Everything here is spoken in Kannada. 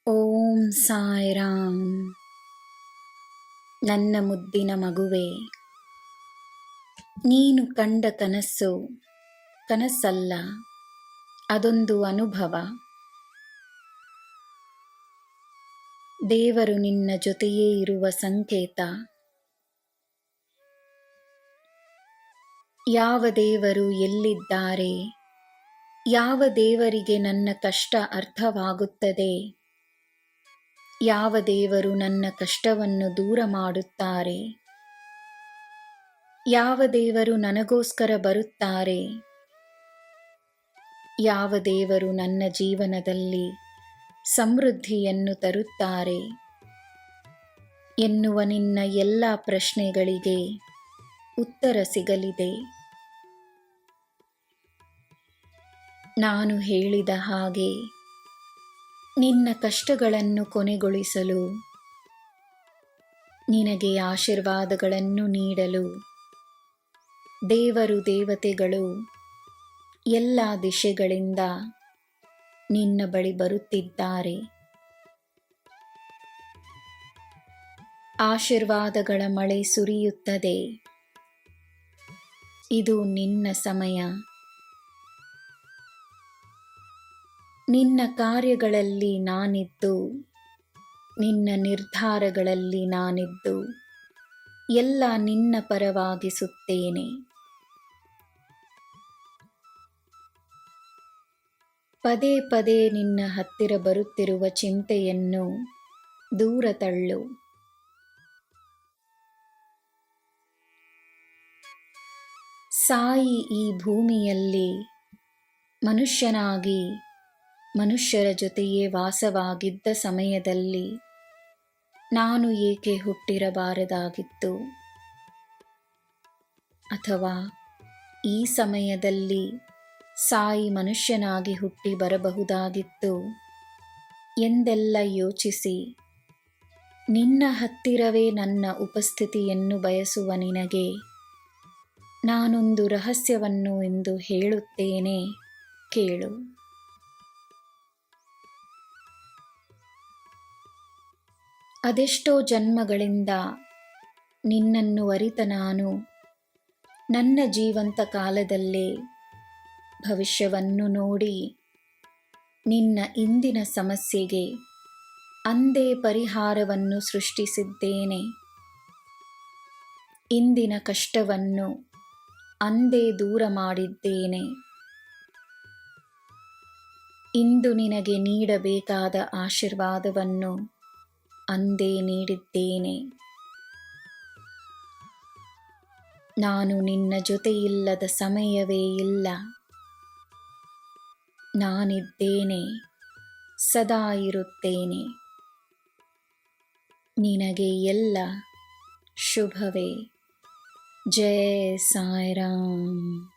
ಓಂ ಸಾಯಿರಾಮ್. ನನ್ನ ಮುದ್ದಿನ ಮಗುವೆ, ನೀನು ಕಂಡ ಕನಸು ಕನಸಲ್ಲ, ಅದೊಂದು ಅನುಭವ. ದೇವರು ನಿನ್ನ ಜೊತೆಯೇ ಇರುವ ಸಂಕೇತ. ಯಾವ ದೇವರು ಎಲ್ಲಿದ್ದಾರೆ? ಯಾವ ದೇವರಿಗೆ ನನ್ನ ಕಷ್ಟ ಅರ್ಥವಾಗುತ್ತದೆ? ಯಾವ ದೇವರು ನನ್ನ ಕಷ್ಟವನ್ನು ದೂರ ಮಾಡುತ್ತಾರೆ? ಯಾವ ದೇವರು ನನಗೋಸ್ಕರ ಬರುತ್ತಾರೆ? ಯಾವ ದೇವರು ನನ್ನ ಜೀವನದಲ್ಲಿ ಸಮೃದ್ಧಿಯನ್ನು ತರುತ್ತಾರೆ ಎನ್ನುವ ನಿನ್ನ ಎಲ್ಲ ಪ್ರಶ್ನೆಗಳಿಗೆ ಉತ್ತರ ಸಿಗಲಿದೆ. ನಾನು ಹೇಳಿದ ಹಾಗೆ ನಿನ್ನ ಕಷ್ಟಗಳನ್ನು ಕೊನೆಗೊಳಿಸಲು, ನಿನಗೆ ಆಶೀರ್ವಾದಗಳನ್ನು ನೀಡಲು ದೇವರು ದೇವತೆಗಳು ಎಲ್ಲ ದಿಶೆಗಳಿಂದ ನಿನ್ನ ಬಳಿ ಬರುತ್ತಿದ್ದಾರೆ. ಆಶೀರ್ವಾದಗಳ ಮಳೆ ಸುರಿಯುತ್ತದೆ. ಇದು ನಿನ್ನ ಸಮಯ. ನಿನ್ನ ಕಾರ್ಯಗಳಲ್ಲಿ ನಾನಿದ್ದು, ನಿನ್ನ ನಿರ್ಧಾರಗಳಲ್ಲಿ ನಾನಿದ್ದು ಎಲ್ಲ ನಿನ್ನ ಪರವಾಗಿಸುತ್ತೇನೆ. ಪದೇ ಪದೇ ನಿನ್ನ ಹತ್ತಿರ ಬರುತ್ತಿರುವ ಚಿಂತೆಯನ್ನು ದೂರ ತಳ್ಳು. ಸಾಯಿ ಈ ಭೂಮಿಯಲ್ಲಿ ಮನುಷ್ಯನಾಗಿ ಮನುಷ್ಯರ ಜೊತೆಯೇ ವಾಸವಾಗಿದ್ದ ಸಮಯದಲ್ಲಿ ನಾನು ಏಕೆ ಹುಟ್ಟಿರಬಾರದಾಗಿತ್ತು? ಅಥವಾ ಈ ಸಮಯದಲ್ಲಿ ಸಾಯಿ ಮನುಷ್ಯನಾಗಿ ಹುಟ್ಟಿ ಬರಬಹುದಾಗಿತ್ತು ಎಂದೆಲ್ಲ ಯೋಚಿಸಿ, ನಿನ್ನ ಹತ್ತಿರವೇ ನನ್ನ ಉಪಸ್ಥಿತಿಯನ್ನು ಬಯಸುವ ನಿನಗೆ ನಾನೊಂದು ರಹಸ್ಯವನ್ನು ಎಂದು ಹೇಳುತ್ತೇನೆ, ಕೇಳು. ಅದೆಷ್ಟೋ ಜನ್ಮಗಳಿಂದ ನಿನ್ನನ್ನು ಅರಿತ ನಾನು ನನ್ನ ಜೀವಂತ ಕಾಲದಲ್ಲೇ ಭವಿಷ್ಯವನ್ನು ನೋಡಿ ನಿನ್ನ ಇಂದಿನ ಸಮಸ್ಯೆಗೆ ಅಂದೇ ಪರಿಹಾರವನ್ನು ಸೃಷ್ಟಿಸಿದ್ದೇನೆ. ಇಂದಿನ ಕಷ್ಟವನ್ನು ಅಂದೇ ದೂರ ಮಾಡಿದ್ದೇನೆ. ಇಂದು ನಿನಗೆ ನೀಡಬೇಕಾದ ಆಶೀರ್ವಾದವನ್ನು ಅಂದೇ ನೀಡಿದ್ದೇನೆ. ನಾನು ನಿನ್ನ ಜೊತೆಯಿಲ್ಲದ ಸಮಯವೇ ಇಲ್ಲ. ನಾನಿದ್ದೇನೆ, ಸದಾ ಇರುತ್ತೇನೆ. ನಿನಗೆ ಎಲ್ಲ ಶುಭವೇ. ಜೈ ಸಾಯಿರಾಮ್.